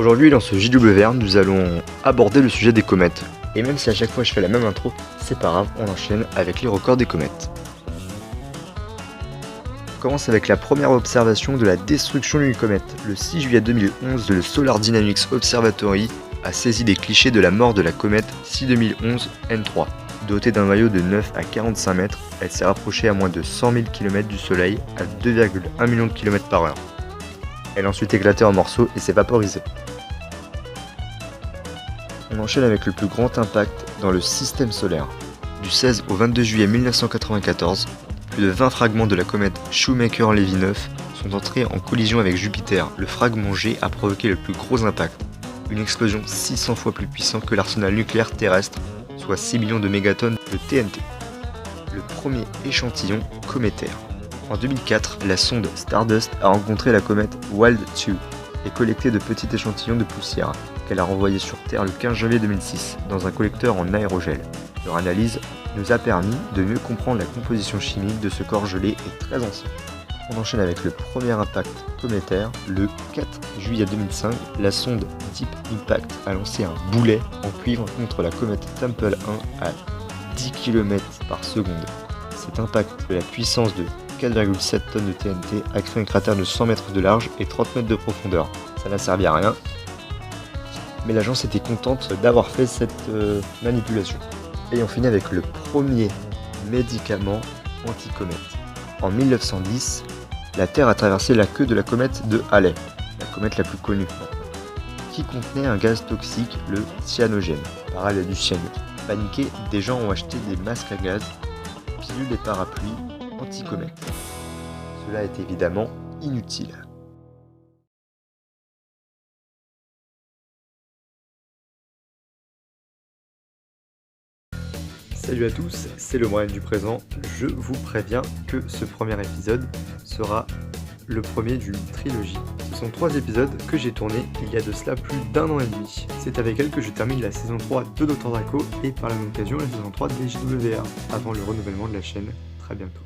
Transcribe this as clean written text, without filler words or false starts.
Aujourd'hui, dans ce JWR, nous allons aborder le sujet des comètes. Et même si à chaque fois je fais la même intro, c'est pas grave, on enchaîne avec les records des comètes. On commence avec la première observation de la destruction d'une comète. Le 6 juillet 2011, le Solar Dynamics Observatory a saisi des clichés de la mort de la comète 6011 N3. Dotée d'un noyau de 9 à 45 mètres, elle s'est rapprochée à moins de 100 000 km du Soleil à 2,1 millions de km par heure. Elle a ensuite éclaté en morceaux et s'est vaporisée. On enchaîne avec le plus grand impact dans le système solaire. Du 16 au 22 juillet 1994, plus de 20 fragments de la comète Shoemaker-Levy 9 sont entrés en collision avec Jupiter. Le fragment G a provoqué le plus gros impact, une explosion 600 fois plus puissante que l'arsenal nucléaire terrestre, soit 6 millions de mégatonnes de TNT. Le premier échantillon cométaire. En 2004, la sonde Stardust a rencontré la comète Wild 2 et collecté de petits échantillons de poussière qu'elle a renvoyés sur Terre le 15 janvier 2006 dans un collecteur en aérogel. Leur analyse nous a permis de mieux comprendre la composition chimique de ce corps gelé et très ancien. On enchaîne avec le premier impact cométaire. Le 4 juillet 2005, la sonde Deep Impact a lancé un boulet en cuivre contre la comète Tempel 1 à 10 km par seconde. Cet impact de la puissance de 4,7 tonnes de TNT a créé un cratère de 100 mètres de large et 30 mètres de profondeur. Ça n'a servi à rien, mais l'agence était contente d'avoir fait cette manipulation. Et on finit avec le premier médicament anti-comète. En 1910, la Terre a traversé la queue de la comète de Halley, la comète la plus connue, qui contenait un gaz toxique, le cyanogène, parallèle du cyanure. Paniqués, des gens ont acheté des masques à gaz, pilules et parapluies anti-comète. Cela est évidemment inutile. Salut à tous, c'est le Moyen du présent. Je vous préviens que ce premier épisode sera le premier d'une trilogie. Ce sont 3 épisodes que j'ai tournés il y a de cela plus d'1 an et demi. C'est avec elle que je termine la saison 3 de Dr Draco et par la même occasion la saison 3 des JWR, avant le renouvellement de la chaîne. Très bientôt.